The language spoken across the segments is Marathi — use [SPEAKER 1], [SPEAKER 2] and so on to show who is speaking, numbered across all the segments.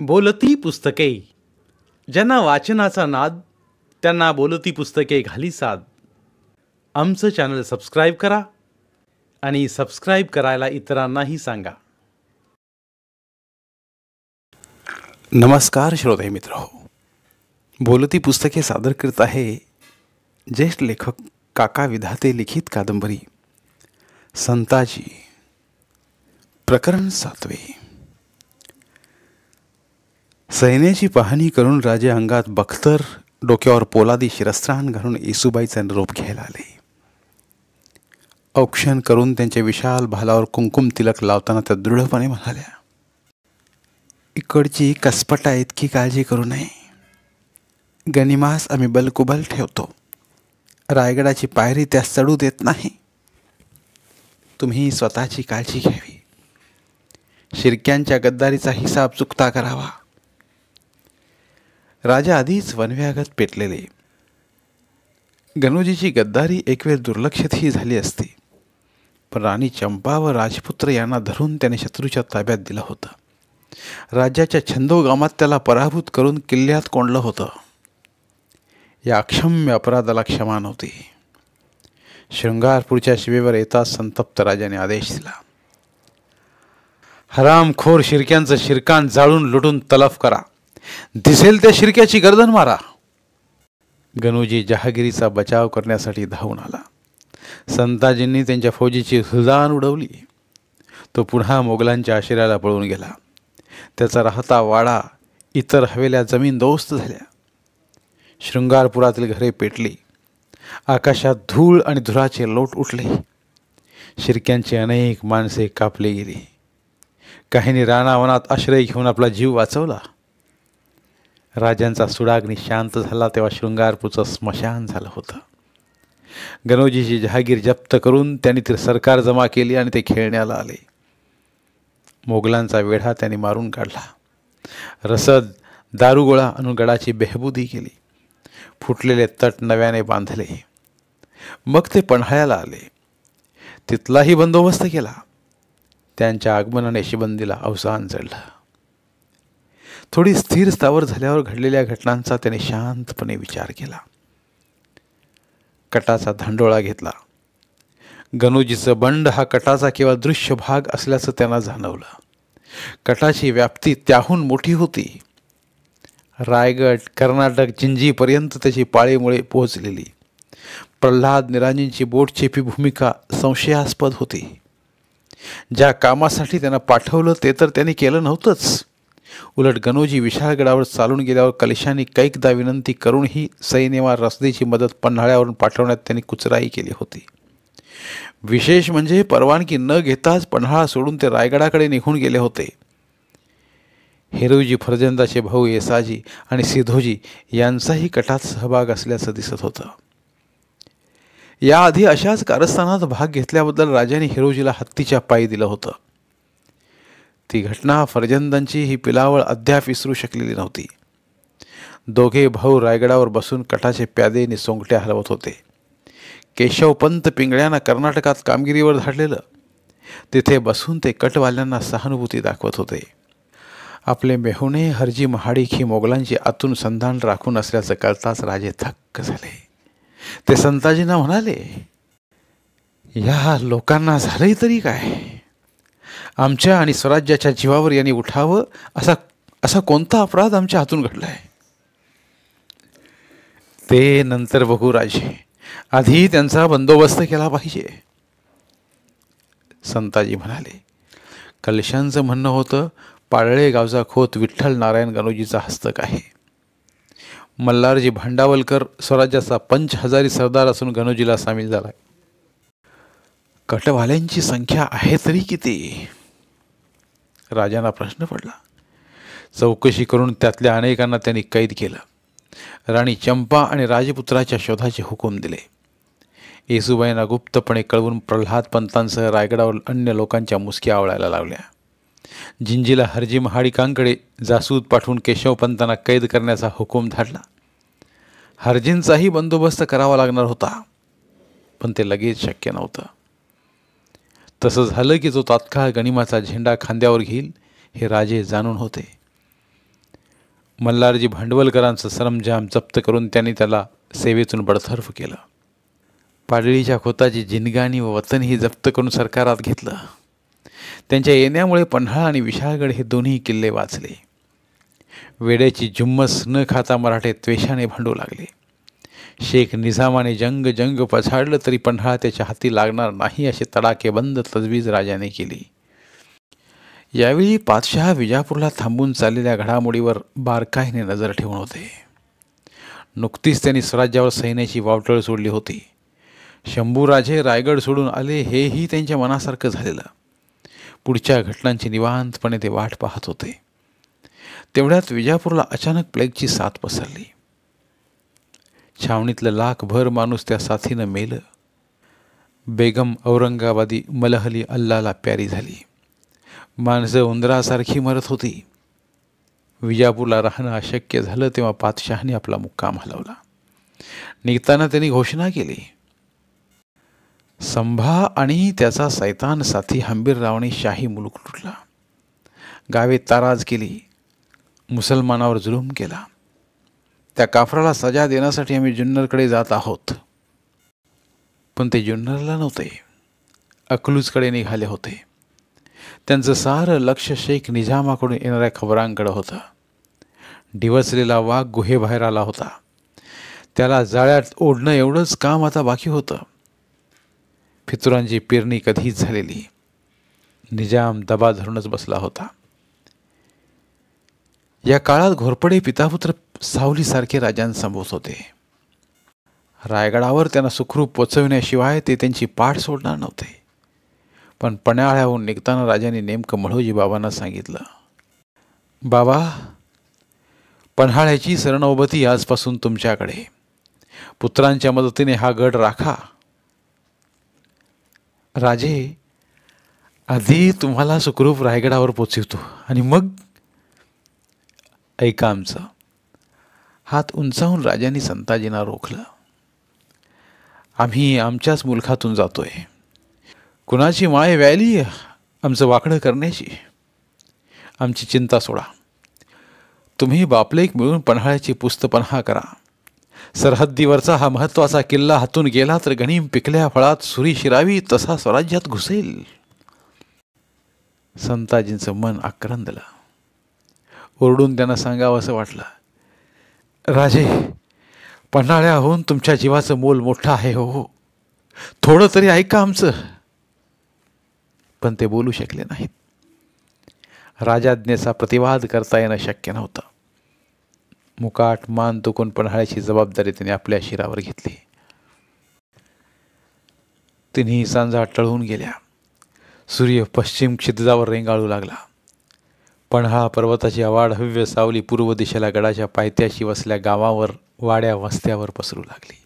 [SPEAKER 1] बोलती पुस्तके. ज्यांना वाचनाचा नाद त्यांना बोलती पुस्तके घाली साद. आमचं चॅनल सबस्क्राईब करा आणि सबस्क्राईब करायला इतरांनाही सांगा. नमस्कार श्रोते मित्र, बोलती पुस्तके सादर करत आहे ज्येष्ठ लेखक काका विधाते लिखित कादंबरी संताजी, प्रकरण 7. सैन्याची पाहणी करून राजे अंगात बख्तर, डोक्यावर पोलादी शिरस्त्राण घालून येसूबाईचा निरोप घ्यायला आले. औक्षण करून त्यांच्या विशाल भालावर कुंकुम तिलक लावताना त्या दृढपणे म्हणाल्या, इकडची कसपटा इतकी काळजी करू नये. गनिमास आम्ही बलकुबल ठेवतो. रायगडाची पायरी त्यास चढू देत नाही. तुम्ही स्वतःची काळजी घ्यावी. शिर्क्यांच्या गद्दारीचा हिसाब चुकता करावा. राजा आधीच वनव्यागत पेटलेले. गणोजीची गद्दारी एक वेळ दुर्लक्षितही झाली असती, पण राणी चंपा व राजपुत्र यांना धरून त्याने शत्रूच्या ताब्यात दिलं होतं. राज्याच्या छंदोगामात त्याला पराभूत करून किल्ल्यात कोंडलं होतं. या अक्षम्य अपराधाला क्षमा नव्हती. शृंगारपूरच्या शिवेवर येताच संतप्त राजाने आदेश दिला, हरामखोर शिर्क्यांचं शिरकान जाळून लुटून तलफ करा. दिसेल त्या शिर्क्याची गर्दन मारा. गणोजी जहागिरीचा बचाव करण्यासाठी धावून आला. संताजींनी त्यांच्या फौजीची हुलदान उडवली. तो पुन्हा मोगलांच्या आशिराला पळून गेला. त्याचा राहता वाडा, इतर हवेल्या जमीनदोस्त झाल्या. शृंगारपुरातील घरे पेटली. आकाशात धूळ आणि धुराचे लोट उठले. शिर्क्यांची अनेक माणसे कापली गेली. काहींनी रानावनात आश्रय घेऊन आपला जीव वाचवला. राजांचा सुडाग्नी शांत झाला तेव्हा शृंगारपूरचं स्मशान झालं होतं. गणोजीची जहागीर जप्त करून त्यांनी ते सरकार जमा केली आणि ते खेळण्याला आले. मोगलांचा वेढा त्यांनी मारून काढला. रसद, दारुगोळा आणून गडाची बेहबुदी केली. फुटलेले तट नव्याने बांधले. मग ते पन्हाळ्याला आले. तिथलाही बंदोबस्त केला. त्यांच्या आगमनाने शिबंदीला अवसान चढलं. थोडी स्थिर स्थावर झाल्यावर घडलेल्या घटनांचा त्याने शांतपणे विचार केला. कटाचा धांडोळा घेतला. गणोजीचं बंड हा कटाचा केवळ दृश्य भाग असल्याचं त्यांना जाणवलं. कटाची व्याप्ती त्याहून मोठी होती. रायगड, कर्नाटक, जिंजीपर्यंत त्याची पाळीमुळे पोहोचलेली. प्रल्हाद निरांजींची बोटचेपी भूमिका संशयास्पद होती. ज्या कामासाठी त्यांना पाठवलं ते तर त्यांनी केलं नव्हतंच. उलट गणोजी विशाळगडावर चालून गेल्यावर कलिशांनी कैकदा विनंती करूनही सैन्यवार रसदीची मदत पन्हाळ्यावरून पाठवण्यात त्यांनी कुचराई केली होती. विशेष म्हणजे परवानगी न घेताच पन्हाळा सोडून ते रायगडाकडे निघून गेले होते. हेरोजी फर्जंदाचे भाऊ येसाजी आणि सिधोजी यांचाही कटात सहभाग असल्याचं दिसत होतं. याआधी अशाच कारस्थानात भाग घेतल्याबद्दल राजाने हिरोजीला हत्तीच्या पायी दिलं होतं. ती घटना फर्जंदांची ही पिलावळ अद्याप विसरू शकलेली नव्हती. दोघे भाऊ रायगडावर बसून कटाचे प्यादे आणि सोंगट्या हलवत होते. केशवपंत पिंगळ्यांना कर्नाटकात कामगिरीवर धाडलेलं. तिथे बसून ते कटवाल्यांना सहानुभूती दाखवत होते. आपले मेहुणे हरजी महाडिक ही मोगलांची आतून संधान राखून असल्याचं कळताच राजे थक्क झाले. ते संताजींना म्हणाले, या लोकांना झालंय तरी काय? आमच्या आणि स्वराज्याच्या जीवावर यांनी उठावं असा कोणता अपराध आमच्या हातून घडलाय? ते नंतर बघू राजे, आधी त्यांचा बंदोबस्त केला पाहिजे. संताजी म्हणाले, कलशांचं म्हणणं होतं पाळळे गावचा खोत विठ्ठल नारायण गणोजीचा हस्तक आहे. मल्हारजी भांडावलकर स्वराज्याचा 5000 सरदार असून गणोजीला सामील झालाय. कटवाल्यांची संख्या आहे तरी किती? राजांना प्रश्न पडला. चौकशी करून त्यातल्या अनेकांना त्यांनी कैद केलं. राणी चंपा आणि राजपुत्राच्या शोधाचे हुकूम दिले. येसूबाईंना गुप्तपणे कळवून प्रल्हाद पंतांसह रायगडावर अन्य लोकांच्या मुसक्या आवळायला लावल्या. जिंजीला हरजी महाडिकांकडे जासूद पाठवून केशवपंतांना कैद करण्याचा हुकूम धाडला. हरजींचाही बंदोबस्त करावा लागणार होता, पण ते लगेच शक्य नव्हतं. तसं झालं की जो तात्काळ गनिमाचा झेंडा खांद्यावर घेईल हे राजे जाणून होते. मल्हारजी भांडवलकरांचं सरंजाम जप्त करून त्यांनी त्याला सेवेतून बडतर्फ केलं. पाडळीच्या खोताची जिनगाणी व वतनही जप्त करून सरकारात घेतलं. त्यांच्या येण्यामुळे पन्हाळा आणि विशाळगड हे दोन्ही किल्ले वाचले. वेड्याची जुम्मस न खाता मराठे त्वेषाने भांडू लागले. शेख निझामाने जंग पछाडलं तरी पन्हाळा त्याच्या हाती लागणार नाही अशी तडाखेबंद तजवीज राजाने केली. यावेळी पातशहा विजापूरला थांबून चाललेल्या घडामोडीवर बारकाईने नजर ठेवून होते. नुकतीच त्यांनी स्वराज्यावर सैन्याची वावटळ सोडली होती. शंभूराजे रायगड सोडून आले हेही त्यांच्या मनासारखं झालेलं. पुढच्या घटनांची निवांतपणे ते वाट पाहत होते. तेवढ्यात विजापूरला अचानक प्लेगची साथ पसरली. छावणीतलं लाखभर माणूस त्या साथीनं मेलं. बेगम औरंगाबादी मलहली अल्लाला प्यारी झाली. माणसं उंदरासारखी मरत होती. विजापूरला राहणं अशक्य झालं तेव्हा पातशहाने आपला मुक्काम हलवला. निघताना त्यांनी घोषणा केली, संभा आणि त्याचा सैतान साथी हंबीररावांनी शाही मुलूक लुटला. गावे ताराज केली. मुसलमानावर जुलूम केला. त्या काफराला सजा देण्यासाठी आम्ही जुन्नरकडे जात आहोत. पण ते जुन्नरला नव्हते, अकलूजकडे निघाले होते. त्यांचं सारं लक्ष शेख निजामाकडून येणाऱ्या खबरांकडे होतं. डिवचलेला वाघ गुहेबाहेर आला होता. त्याला जाळ्यात ओढणं एवढंच काम आता बाकी होतं. फितुरांची पेरणी कधीच झालेली. निजाम दबा धरूनच बसला होता. या काळात घोरपडे पितापुत्र सावलीसारखे राजांसंबोध होते. रायगडावर त्यांना सुखरूप पोचविण्याशिवाय ते त्यांची पाठ सोडणार नव्हते. पण पन्हाळ्याहून निघताना राजांनी नेमकं मढोजी बाबांना सांगितलं, बाबा, पन्हाळ्याची सरनौबती आजपासून तुमच्याकडे. पुत्रांच्या मदतीने हा गड राखा. राजे, आधी तुम्हाला सुखरूप रायगडावर पोचवतो आणि मग ऐका आमचं. हात उंचावून राजांनी संताजींना रोखलं. आम्ही आमच्याच मुलखातून जातोय. कुणाची माय व्यायली आमचं वाकडं करण्याची. आमची चिंता सोडा. तुम्ही बापलेक मिळून पन्हाळ्याची पुस्तपन्हा करा. सरहद्दीवरचा हा महत्त्वाचा किल्ला हातून गेला तर गणीम पिकल्या फळात सुरी शिरावी तसा स्वराज्यात घुसेल. संताजींचं मन आक्रंदलं. ओरडून त्यांना सांगावं असं वाटलं, राजे, पन्हाळ्याहून तुमच्या जीवाचं मोल मोठं आहे हो. थोडं तरी ऐका आमचं. पण ते बोलू शकले नाहीत. राजाज्ञेचा प्रतिवाद करता येणं शक्य नव्हतं. मुकाट मान तुकून पन्हाळ्याची जबाबदारी त्यांनी आपल्या शिरावर घेतली. तिन्ही सांजा टळून गेल्या. सूर्य पश्चिम क्षितिजावर रेंगाळू लागला. पन्हाळा पर्वताची अवाढव्य सावली पूर्व दिशेला गडाच्या पायथ्याशी वसल्या गावावर, वाड्या वस्त्यावर पसरू लागली.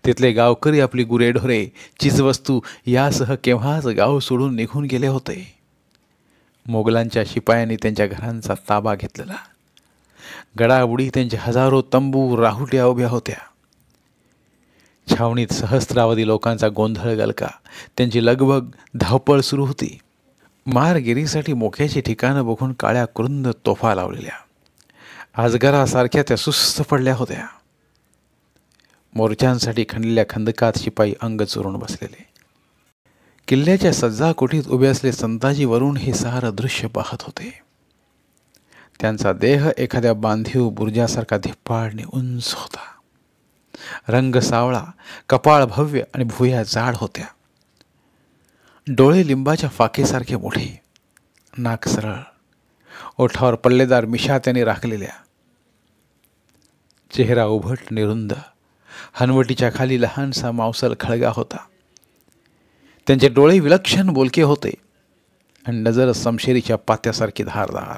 [SPEAKER 1] तिथले गावकरी आपली गुरेढोरे, चीजवस्तू यासह केव्हाच गाव सोडून निघून गेले होते. मोगलांच्या शिपायांनी त्यांच्या घरांचा ताबा घेतलेला. गडाबुडी त्यांचे हजारो तंबू राहुट्या उभ्या होत्या. छावणीत सहस्रावधी लोकांचा गोंधळ गलका. त्यांची लगबग धावपळ सुरू होती. मारगिरीसाठी मोक्याची ठिकाणं बघून काळ्या कुरुंद तोफा लावलेल्या आजगरासारख्या त्या सुस्त पडल्या होत्या. मोर्चांसाठी खणलेल्या खंदकात शिपाई अंग चोरून बसलेले. किल्ल्याच्या सज्जा कोठीत उभे असले संताजी वरून हे सारं दृश्य पाहत होते. त्यांचा देह एखाद्या बांधीव बुर्जासारखा धिप्पाडणे उंच होता. रंग सावळा, कपाळ भव्य आणि भुया जाड होत्या. डोळे लिंबाच्या फाकेसारखे मोठे, नाक सरळ, ओठावर पल्लेदार मिशा त्याने राखलेल्या. चेहरा उभट निरुंद, हनवटीच्या खाली लहानसा मावसल खळगा होता. त्यांचे डोळे विलक्षण बोलके होते आणि नजर समशेरीच्या पात्यासारखी धारदार.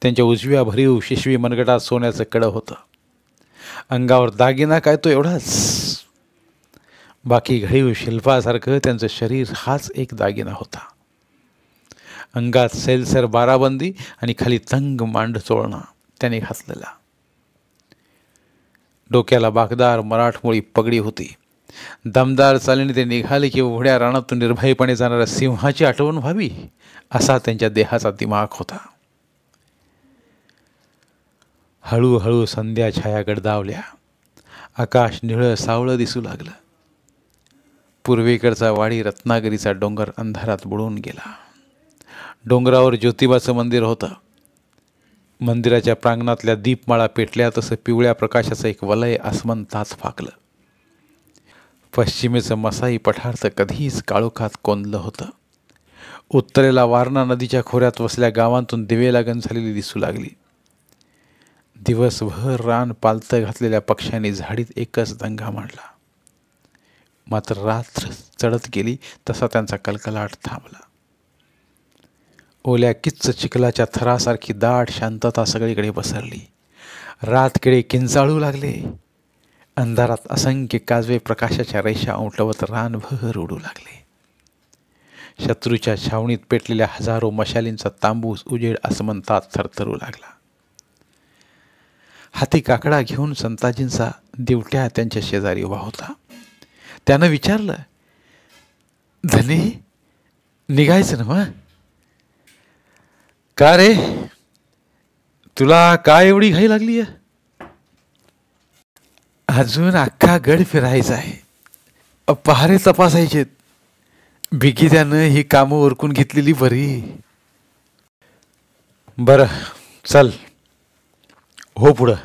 [SPEAKER 1] त्यांच्या उजव्या भरीव शिशवी मनगटात सोन्याचं कडं होतं. अंगावर दागिना काय तो एवढाच. बाकी घडीव शिल्पासारखं त्यांचं शरीर हाच एक दागिना होता. अंगात सैलसर बाराबंदी आणि खाली तंग मांड चोळणा त्याने घातलेला. डोक्याला बाकदार मराठमोळी पगडी होती. दमदार चालीने ते निघाले की उघड्या रानातून निर्भयपणे जाणाऱ्या सिंहाची आठवण व्हावी असा त्यांच्या देहाचा दिमाग होता. हळूहळू संध्या छाया गडदावल्या. आकाश निळं सावळं दिसू लागलं. पूर्वेकडचा वाडी रत्नागिरीचा डोंगर अंधारात बुडून गेला. डोंगरावर ज्योतिबाचं मंदिर होतं. मंदिराच्या प्रांगणातल्या दीपमाळा पेटल्या तसं पिवळ्या प्रकाशाचं एक वलय आसमंतात फाकलं. पश्चिमेचं मसाई पठार तर कधीच काळोखात कोंदलं होतं. उत्तरेला वारणा नदीच्या खोऱ्यात वसल्या गावांतून दिवेलागण झालेली दिसू लागली. दिवसभर रान पालतं घातलेल्या पक्ष्यांनी झाडीत एकच दंगा मांडला. मात्र रात्र चढत गेली तसा त्यांचा कलकलाट थांबला. ओल्या किच्च चिखलाच्या थरासारखी दाट शांतता सगळीकडे पसरली. रातकिडे किंचाळू लागले. अंधारात असंख्य काजवे प्रकाशाच्या रेषा उमटवत रानभर उडू लागले. शत्रूच्या छावणीत पेटलेल्या हजारो मशालींचा तांबूस उजेड आसमंतात थरथरू लागला. हाती काकडा घेऊन संताजींचा दिवट्या त्यांच्या शेजारी उभा होता. त्यानं विचारलं, धने, निघायचं ना मग? का रे, तुला काय एवढी घाई लागली आहे? अजून अख्खा गड फिरायचा आहे, पहारे तपासायचेत. बिगी त्यानं ही कामं उरकून घेतलेली बरी. बरं, चल हो पुढं.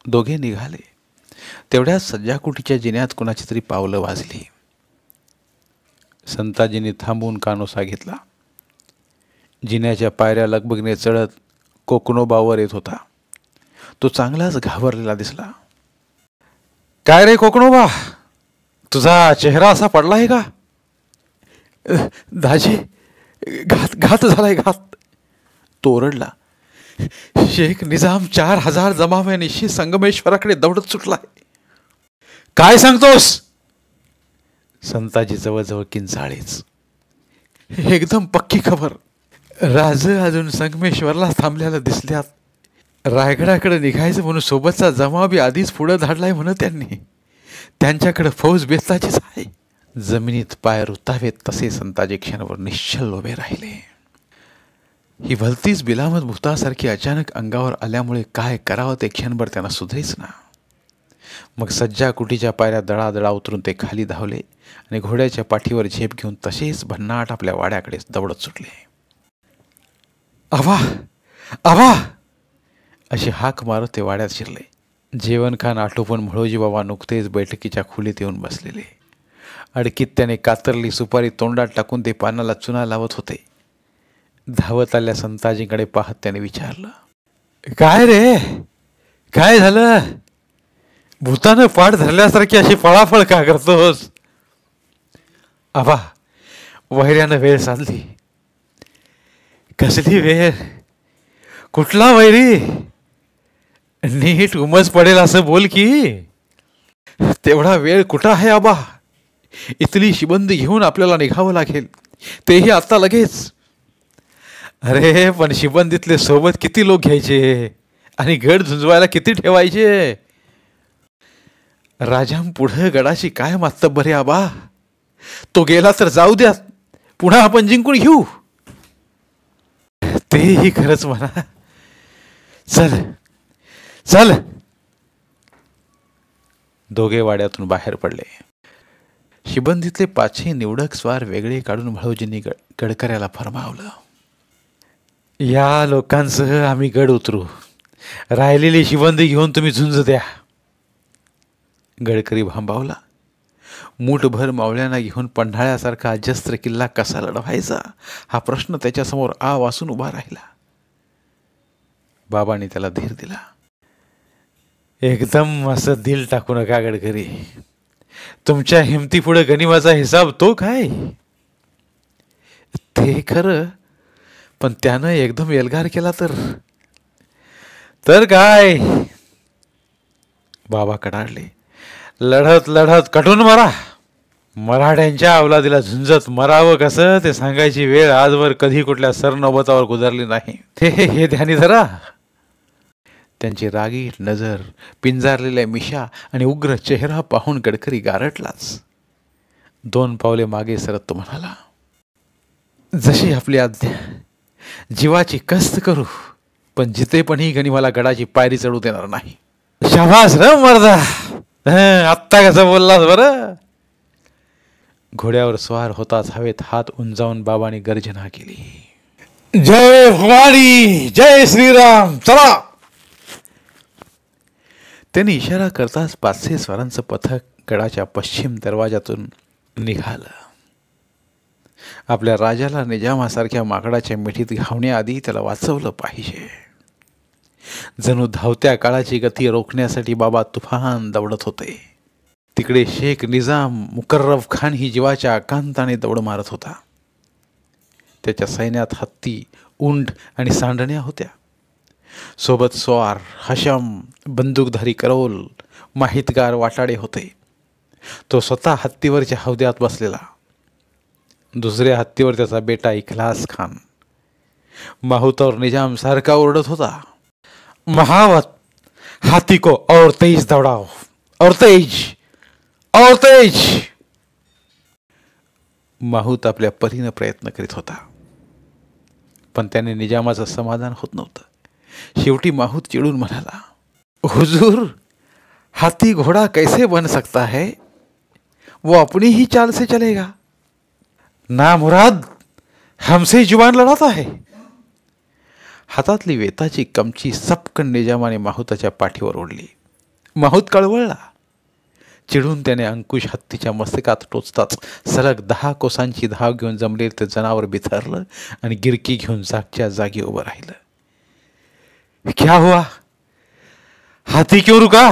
[SPEAKER 1] दोघे निघाले. तेवढ्याच सज्जाकुटीच्या जिन्यात कुणाची तरी पावलं वाजली. संताजींनी थांबून कानोसा घेतला. जिन्याच्या पायऱ्या लगबगीने चढत कोकणोबावर येत होता. तो चांगलाच घाबरलेला दिसला. काय रे कोकणोबा, तुझा चेहरा असा पडला आहे का? दाजी, घात झालाय, घात. तो ओरडला. शेख निजाम 4000 जमाव्यानिशी संगमेश्वराकडे दौडत सुटलाय. काय सांगतोस? संताजी जवळजवळ किंचाळेच. एकदम पक्की खबर. राज अजून संगमेश्वरला थांबल्याला दिसल्यात. रायगडाकडे निघायचं म्हणून सोबतचा जमाव बी आधीच पुढं धाडलाय म्हणत त्यांनी. त्यांच्याकडे फौज बेताचीच आहे. जमिनीत पाय रुतावेत तसे संताजी क्षणभर निश्चल उभे राहिले. ही भलतीच बिलामत भूतासारखी अचानक अंगावर आल्यामुळे काय करावं ते क्षणभर त्यांना सुधरेच ना. मग सज्जा कुटीच्या पायऱ्या दळादळा उतरून ते खाली धावले आणि घोड्याच्या पाठीवर झेप घेऊन तसेच भन्नाट आपल्या वाड्याकडे दौडत सुटले. आवा, आवा अशी हाक मारत ते वाड्यात शिरले. जेवणखान आटोपून म्होळोजी बाबा नुकतेच बैठकीच्या खोलीत येऊन बसलेले. अडकीत त्याने कातरली सुपारी तोंडात टाकून ते पानाला चुना लावत होते. धावत आल्या संताजींकडे पाहत त्याने विचारलं, काय रे, काय झालं? भूतानं पाठ धरल्यासारखी अशी फळाफळ का करतोस? आबा, वैऱ्यानं वेळ साधली. कसली वेळ? कुठला वैरी? नीट उमज पडेल असं बोल की. तेवढा वेळ कुठं आहे आबा? इथली शिबंदी घेऊन आपल्याला निघावं लागेल, तेही आता लगेच. अरे पण शिबंदीतले सोबत किती लोक घ्यायचे आणि गड झुंजवायला किती ठेवायचे? राजाम पुढं गडाची काय मातब्बर आहे आबा? तो गेला तर जाऊ द्या, पुन्हा आपण जिंकून घेऊ. तेही खरंच म्हणा. चल चल. दोघे वाड्यातून बाहेर पडले. शिबंदीतले 5 निवडक स्वार वेगळे काढून म्होळोजींनी गडकऱ्याला फरमावलं, या लोकांसह आम्ही गड उतरू. राहिलेली शिबंदी घेऊन तुम्ही झुंज द्या. गडकरी भांबावला. मूठभर मावळ्यांना घेऊन पन्हाळ्यासारखा अजस्त्र किल्ला कसा लढवायचा हा प्रश्न त्याच्यासमोर आ वासून उभा राहिला. बाबांनी त्याला धीर दिला. एकदम असं दिल टाकू नका गडकरी. तुमच्या हिमतीपुढे गनिमाचा हिसाब तो काय? ते खरं, पण त्यानं एकदम एल्गार केला तर काय? बाबा कडाडले. लढत लढत कटून मरा. मराठ्यांच्या अवलादीला झुंजत मरावं कसं ते सांगायची वेळ आजवर कधी कुठल्या सरनौबतावर गुजरली नाही. ते हे ध्यानी धरा. त्यांची रागीट नजर, पिंजारलेल्या मिशा आणि उग्र चेहरा पाहून गडकरी गारटलाच. 2 पावले मागे सरत तो म्हणाला, जशी आपली आज्ञा. जीवाची कस्त करू, पण जिथे पण ही गणी मला गडाची पायरी चढू देणार नाही. शाबास र मर्दा, आत्ता कसं बोललास बरं. घोड्यावर स्वार होताच हवेत हात उंचावून बाबांनी गर्जना केली. जय भवानी, जय श्रीराम, चला. त्यांनी इशारा करताच 500 स्वारांचं पथक गडाच्या पश्चिम दरवाजातून निघालं. आपल्या राजाला निजामासारख्या माकडाच्या मिठीत घावण्याआधी त्याला वाचवलं पाहिजे. जणू धावत्या काळाची गती रोखण्यासाठी बाबा तुफान दौडत होते. तिकडे शेख निजाम मुकर्रब खान ही जीवाच्या आकांताने दौड मारत होता. त्याच्या सैन्यात हत्ती, उंट आणि सांडण्या होत्या. सोबत स्वार, हशम, बंदूकधारी करोल, माहितगार वाटाडे होते. तो स्वतः हत्तीवरच्या हौद्यात बसलेला. दुसऱ्या हत्तीवर त्याचा बेटा इखलास खान. माहुतौर निजाम सारखा ओरडत होता, महावत, हाथी को और तेज दौड़ाओ, और तेज, और तेज. माहूत आपल्या परीनं प्रयत्न करीत होता, पण त्याने निजामाचं समाधान होत नव्हतं. शेवटी माहूत चिडून म्हणाला, हुजूर, हाथी घोड़ा कैसे बन सकता है? वो अपनी ही चाल से चलेगा. ना मुराद, हमसे जुबान लढाता है. हातातली वेताची कमची सपकन निजामाने माहुताच्या पाठीवर ओढली. माहूत कळवळला. चिडून त्याने अंकुश हत्तीच्या मस्तकात टोचताच सलग 10 कोसांची धाव घेऊन जमलेलं ते जनावर बिथरलं आणि गिरकी घेऊन जागच्या जागी उभं राहिलं. क्या हुआ? हाथी क्यों रुका?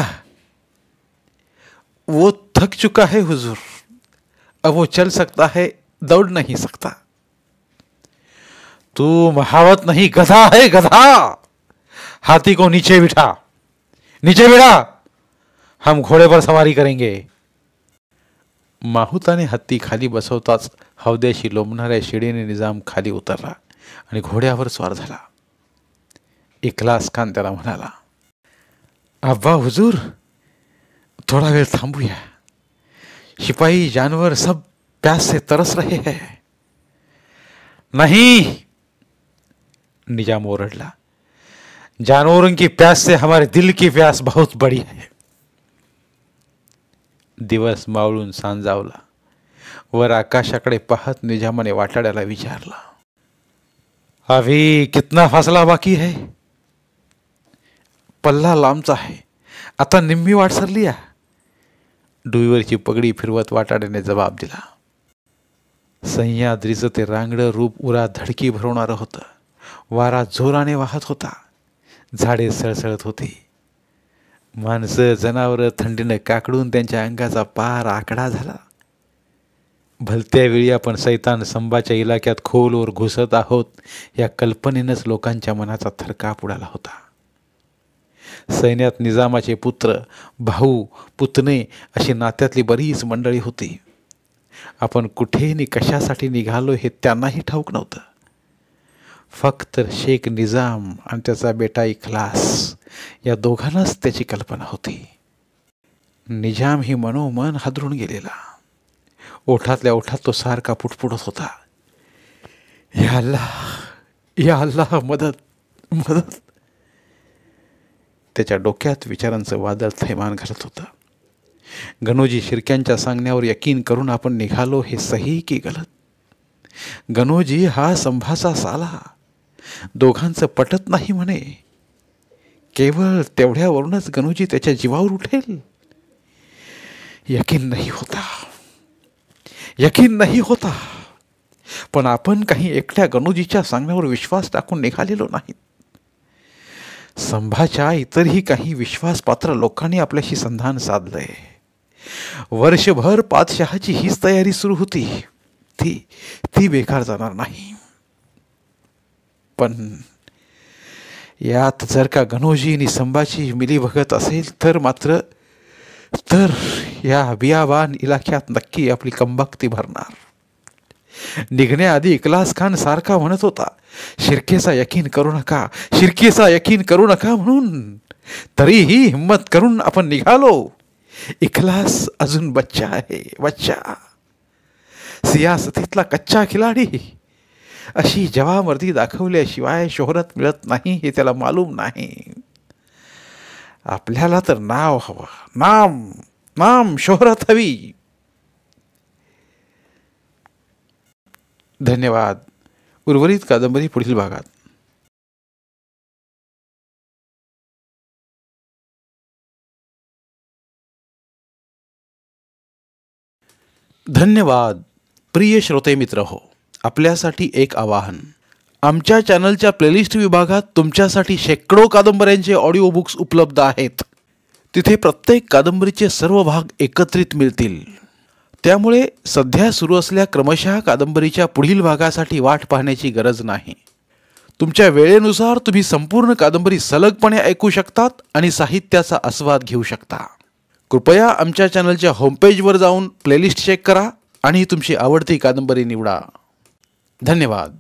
[SPEAKER 1] वो थक चुका है हुजूर, अब वो चल सकता है, दौड़ नहीं सकता. तू महावत नहीं, गधा है, गधा. हाथी को नीचे बिठा, नीचे बिठा, हम घोड़े पर सवारी करेंगे. माहुताने हत्ती खाली बसवताच हौद्याशी लोंबणाऱ्या शिडीने निजाम खाली उतरला आणि घोड्यावर स्वार झाला. इखलास खान त्याला म्हणाला, अब्बा हुजूर, थोड़ा वेळ थांबूया. शिपाही जानवर सब प्यास से तरस रहे हैं. नहीं, निजाम ओरडला, जानवरों की प्यास से हमारे दिल की प्यास बहुत बड़ी है. दिवस मावळून सांजावला. वर आकाशाकडे पाहत निजामाने वाटाड्याला विचारला, अभी कितना फासला बाकी है? पल्ला लांबचा आहे, आता निम्मी वाट सरली आहे. डुईवरची पगडी फिरवत वाटाड्याने जबाब दिला. सह्याद्रीचं ते रांगडं रूप उरा धडकी भरवणारं होतं. वारा जोराने वाहत होता. झाडे सळसळत होती. माणसं जनावरं थंडीनं काकडून त्यांच्या अंगाचा पार आकडा झाला. भलत्या वेळी आपण सैतान संभाच्या इलाक्यात खोलवर घुसत आहोत या कल्पनेनंच लोकांच्या मनाचा थरकाप उडाला होता. सैन्यात निजामाचे पुत्र, भाऊ, पुतणे अशी नात्यातली बरीच मंडळी होती. आपण कुठे नि कशासाठी निघालो हे त्यांनाही ठाऊक नव्हतं. फक्त शेख निजाम आणि त्याचा बेटा इखलास या दोघांनाच त्याची कल्पना होती. निजाम ही मनोमन हादरून गेलेला. ओठातल्या ओठात तो सारखा पुटपुटत होता, या अल्लाह, या अल्लाह, मदत, मदत. त्याच्या डोक्यात विचारांचं वादळ थैमान घालत होतं. गणोजी शिर्क्यांच्या सांगण्यावर यकीन करून आपण निघालो हे सही की गलत? गणोजी हा संभाचा साला, दोघांचं पटत नाही म्हणे. केवळ तेवढ्यावरूनच गणोजी त्याच्या जीवावर उठेल? यकीन नाही होता, यकीन नाही होता. पण आपण काही एकट्या गणोजीच्या सांगण्यावर विश्वास टाकून निघालेलो नाही. संभाच्या इतरही काही विश्वासपात्र लोकांनी आपल्याशी संधान साधलंय. वर्षभर पातशहाची हीच तयारी सुरू होती. ती बेकार जाणार नाही. पण यात जर का गणोजी आणि संभाची मिलीभगत असेल तर मात्र या बियाबान इलाक्यात नक्की आपली कंबक्ती भरणार. निघण्याआधी इखलास खान सारखा म्हणत होता, शिर्केचा यकीन करू नका, शिर्केचा यकीन करू नका म्हणून. तरीही हिम्मत करून आपण निघालो. इखलास अजून बच्चा आहे, बच्चा, सियासतीतला कच्चा खिलाडी. अशी जवामर्दी दाखवल्याशिवाय शोहरत मिळत नाही हे त्याला मालूम नाही. आपल्याला तर नाव हवं, नाम, नाम, शोहरत हवी. धन्यवाद. उर्वरित कादंबरी पुढील भागात. धन्यवाद. प्रिय श्रोते मित्र हो, आपल्यासाठी एक आवाहन. आमच्या चॅनलच्या प्लेलिस्ट विभागात तुमच्यासाठी शेकडो कादंबऱ्यांचे ऑडिओ बुक्स उपलब्ध आहेत. तिथे प्रत्येक कादंबरीचे सर्व भाग एकत्रित मिळतील. त्यामुळे सध्या सुरू असलेल्या क्रमशः कादंबरीच्या पुढील भागासाठी वाट पाहण्याची गरज नाही. तुमच्या वेळेनुसार तुम्ही संपूर्ण कादंबरी सलगपणे ऐकू शकतात आणि साहित्याचा आस्वाद घेऊ शकता. कृपया आमच्या चॅनलच्या होमपेजवर जाऊन प्लेलिस्ट चेक करा आणि तुमची आवडती कादंबरी निवडा. धन्यवाद.